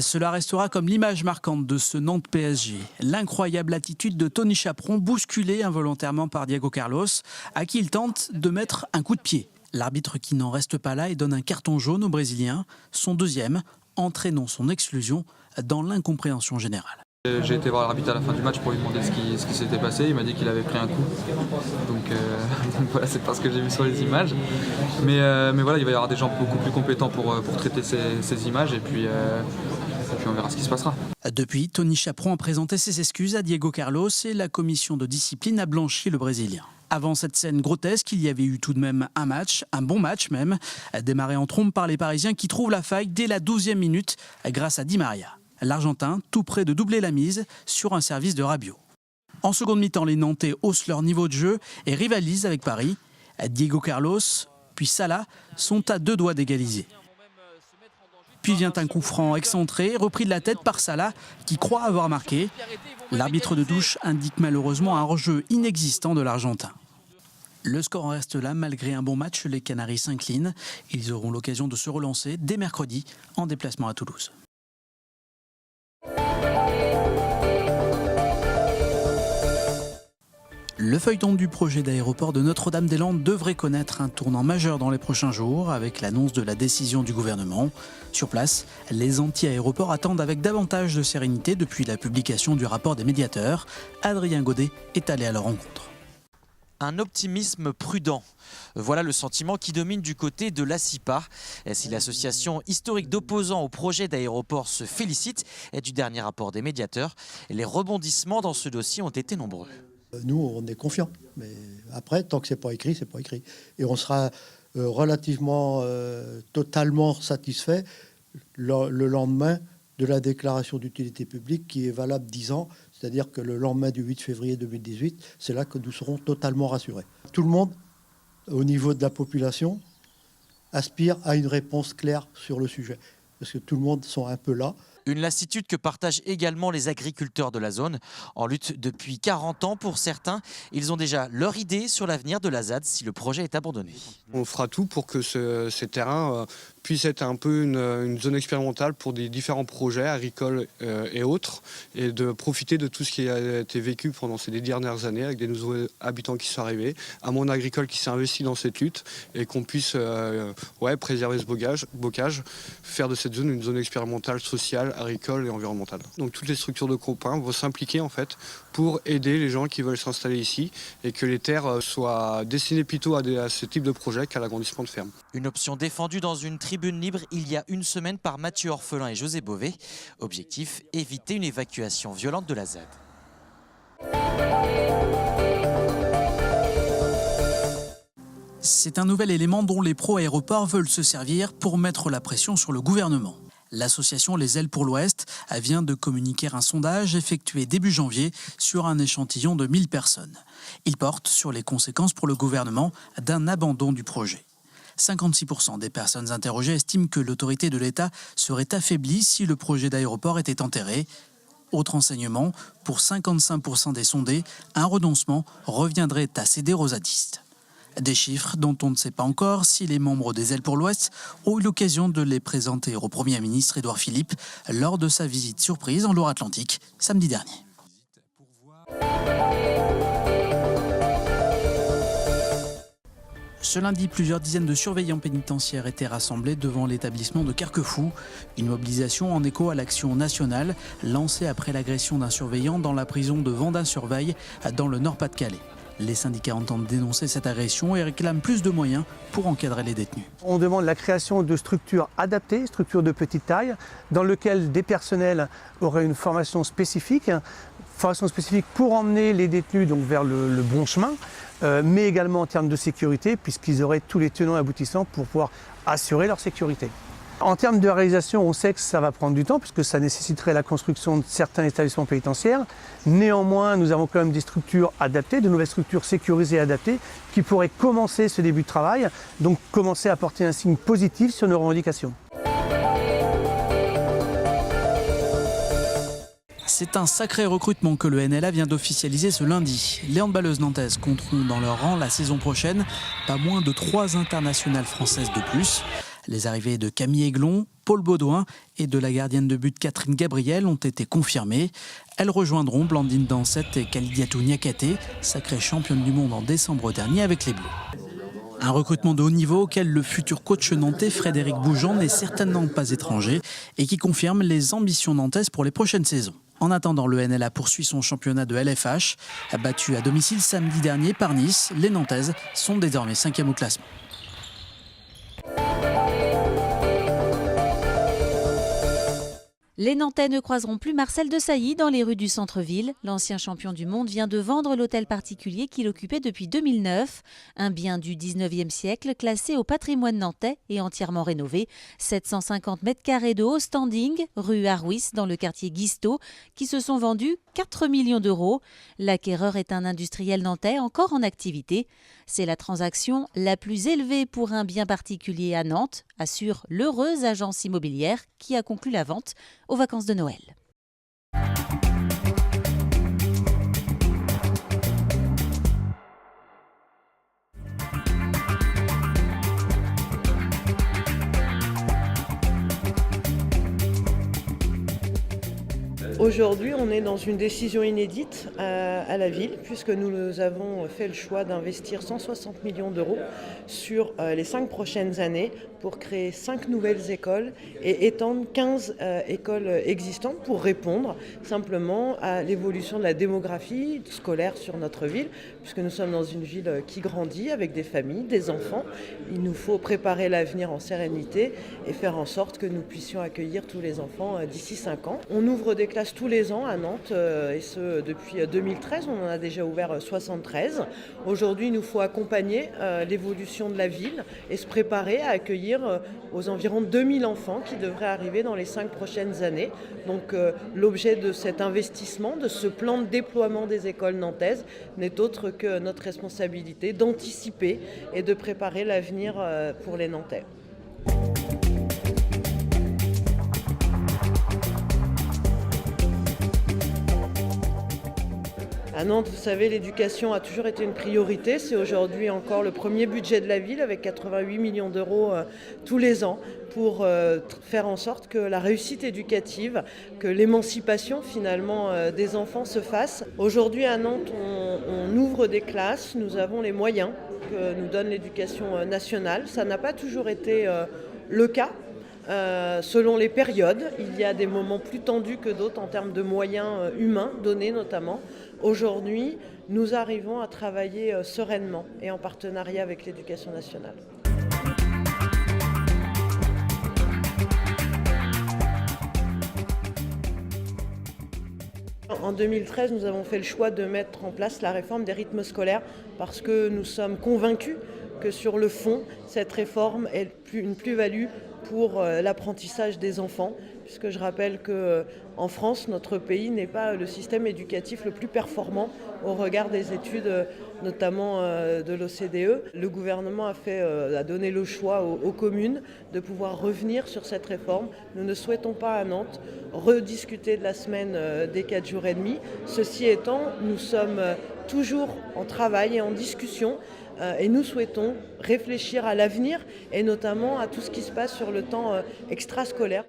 Cela restera comme l'image marquante de ce Nantes-PSG. L'incroyable attitude de Tony Chaperon, bousculé involontairement par Diego Carlos, à qui il tente de mettre un coup de pied. L'arbitre qui n'en reste pas là et donne un carton jaune au Brésilien, son deuxième, entraînant son exclusion dans l'incompréhension générale. J'ai été voir l'arbitre à la fin du match pour lui demander ce qui s'était passé. Il m'a dit qu'il avait pris un coup. Donc voilà, c'est pas ce que j'ai vu sur les images. Mais voilà, il va y avoir des gens beaucoup plus compétents pour traiter ces images et puis on verra ce qui se passera. Depuis, Tony Chaperon a présenté ses excuses à Diego Carlos et la commission de discipline a blanchi le Brésilien. Avant cette scène grotesque, il y avait eu tout de même un match, un bon match même, démarré en trompe par les Parisiens qui trouvent la faille dès la 12e minute grâce à Di Maria. L'Argentin, tout près de doubler la mise sur un service de Rabiot. En seconde mi-temps, les Nantais haussent leur niveau de jeu et rivalisent avec Paris. Diego Carlos, puis Salah sont à deux doigts d'égaliser. Puis vient un coup franc excentré, repris de la tête par Salah, qui croit avoir marqué. L'arbitre de touche indique malheureusement un hors-jeu inexistant de l'Argentin. Le score en reste là, malgré un bon match, les Canaris s'inclinent. Ils auront l'occasion de se relancer dès mercredi en déplacement à Toulouse. Le feuilleton du projet d'aéroport de Notre-Dame-des-Landes devrait connaître un tournant majeur dans les prochains jours avec l'annonce de la décision du gouvernement. Sur place, les anti-aéroports attendent avec davantage de sérénité depuis la publication du rapport des médiateurs. Adrien Godet est allé à leur rencontre. Un optimisme prudent. Voilà le sentiment qui domine du côté de l'ACIPA. Si l'association historique d'opposants au projet d'aéroport se félicite du dernier rapport des médiateurs, les rebondissements dans ce dossier ont été nombreux. Nous, on est confiants. Mais après, tant que c'est pas écrit, c'est pas écrit. Et on sera relativement, totalement satisfait le lendemain de la déclaration d'utilité publique qui est valable 10 ans. C'est-à-dire que le lendemain du 8 février 2018, c'est là que nous serons totalement rassurés. Tout le monde, au niveau de la population, aspire à une réponse claire sur le sujet. Parce que tout le monde sont un peu là. Une lassitude que partagent également les agriculteurs de la zone. En lutte depuis 40 ans pour certains, ils ont déjà leur idée sur l'avenir de la ZAD si le projet est abandonné. On fera tout pour que ces terrains puissent être un peu une zone expérimentale pour des différents projets agricoles et autres, et de profiter de tout ce qui a été vécu pendant ces dernières années avec des nouveaux habitants qui sont arrivés, un monde agricole qui s'est investi dans cette lutte et qu'on puisse préserver ce bocage, faire de cette zone une zone expérimentale sociale, agricole et environnementale. Donc toutes les structures de copains vont s'impliquer en fait pour aider les gens qui veulent s'installer ici et que les terres soient destinées plutôt à ce type de projet qu'à l'agrandissement de fermes. Une option défendue dans une tribune libre il y a une semaine par Mathieu Orphelin et José Bové. Objectif, éviter une évacuation violente de la ZAD. C'est un nouvel élément dont les pro-aéroports veulent se servir pour mettre la pression sur le gouvernement. L'association Les Ailes pour l'Ouest vient de communiquer un sondage effectué début janvier sur un échantillon de 1000 personnes. Il porte sur les conséquences pour le gouvernement d'un abandon du projet. 56% des personnes interrogées estiment que l'autorité de l'État serait affaiblie si le projet d'aéroport était enterré. Autre enseignement, pour 55% des sondés, un renoncement reviendrait à céder aux zadistes. Des chiffres dont on ne sait pas encore si les membres des Ailes pour l'Ouest ont eu l'occasion de les présenter au Premier ministre Édouard Philippe lors de sa visite surprise en Loire-Atlantique samedi dernier. Ce lundi, plusieurs dizaines de surveillants pénitentiaires étaient rassemblés devant l'établissement de Carquefou. Une mobilisation en écho à l'action nationale lancée après l'agression d'un surveillant dans la prison de Vendin-sur-Veille dans le Nord-Pas-de-Calais. Les syndicats entendent dénoncer cette agression et réclament plus de moyens pour encadrer les détenus. On demande la création de structures adaptées, structures de petite taille, dans lesquelles des personnels auraient une formation spécifique pour emmener les détenus donc, vers le bon chemin, mais également en termes de sécurité, puisqu'ils auraient tous les tenants et aboutissants pour pouvoir assurer leur sécurité. En termes de réalisation, on sait que ça va prendre du temps puisque ça nécessiterait la construction de certains établissements pénitentiaires. Néanmoins, nous avons quand même des structures adaptées, de nouvelles structures sécurisées et adaptées qui pourraient commencer ce début de travail, donc commencer à porter un signe positif sur nos revendications. C'est un sacré recrutement que le NLA vient d'officialiser ce lundi. Les handballeuses nantaises compteront dans leur rang la saison prochaine pas moins de 3 internationales françaises de plus. Les arrivées de Camille Aiglon, Paul Baudouin et de la gardienne de but Catherine Gabriel ont été confirmées. Elles rejoindront Blandine Dansette et Kalidiatou Niakate, sacrée championne du monde en décembre dernier avec les Bleus. Un recrutement de haut niveau auquel le futur coach nantais Frédéric Bougeant n'est certainement pas étranger et qui confirme les ambitions nantaises pour les prochaines saisons. En attendant, le NLA poursuit son championnat de LFH. Battu à domicile samedi dernier par Nice, les Nantaises sont désormais 5e au classement. Les Nantais ne croiseront plus Marcel Desailly dans les rues du centre-ville. L'ancien champion du monde vient de vendre l'hôtel particulier qu'il occupait depuis 2009. Un bien du 19e siècle classé au patrimoine nantais et entièrement rénové. 750 mètres carrés de haut standing, rue Arwis dans le quartier Guisteau, qui se sont vendus 4 millions d'euros. L'acquéreur est un industriel nantais encore en activité. C'est la transaction la plus élevée pour un bien particulier à Nantes, assure l'heureuse agence immobilière qui a conclu la vente aux vacances de Noël. Aujourd'hui, on est dans une décision inédite à la ville, puisque nous avons fait le choix d'investir 160 millions d'euros sur les 5 prochaines années pour créer 5 nouvelles écoles et étendre 15 écoles existantes pour répondre simplement à l'évolution de la démographie scolaire sur notre ville, puisque nous sommes dans une ville qui grandit avec des familles, des enfants. Il nous faut préparer l'avenir en sérénité et faire en sorte que nous puissions accueillir tous les enfants d'ici 5 ans. On ouvre des classes tous les ans à Nantes, et ce depuis 2013, on en a déjà ouvert 73. Aujourd'hui, il nous faut accompagner l'évolution de la ville et se préparer à accueillir aux environs 2000 enfants qui devraient arriver dans les 5 prochaines années. Donc l'objet de cet investissement, de ce plan de déploiement des écoles nantaises n'est autre que notre responsabilité d'anticiper et de préparer l'avenir pour les Nantais. À Nantes, vous savez, l'éducation a toujours été une priorité. C'est aujourd'hui encore le premier budget de la ville avec 88 millions d'euros tous les ans pour faire en sorte que la réussite éducative, que l'émancipation finalement des enfants se fasse. Aujourd'hui à Nantes, on ouvre des classes, nous avons les moyens que nous donne l'éducation nationale. Ça n'a pas toujours été le cas. Selon les périodes, il y a des moments plus tendus que d'autres en termes de moyens humains donnés notamment. Aujourd'hui, nous arrivons à travailler sereinement et en partenariat avec l'éducation nationale. En 2013, nous avons fait le choix de mettre en place la réforme des rythmes scolaires parce que nous sommes convaincus que sur le fond, cette réforme est une plus-value pour l'apprentissage des enfants, puisque je rappelle qu'en France, notre pays n'est pas le système éducatif le plus performant au regard des études, notamment de l'OCDE. Le gouvernement a donné le choix aux communes de pouvoir revenir sur cette réforme. Nous ne souhaitons pas à Nantes rediscuter de la semaine des 4 jours et demi. Ceci étant, nous sommes toujours en travail et en discussion. Et nous souhaitons réfléchir à l'avenir et notamment à tout ce qui se passe sur le temps extrascolaire.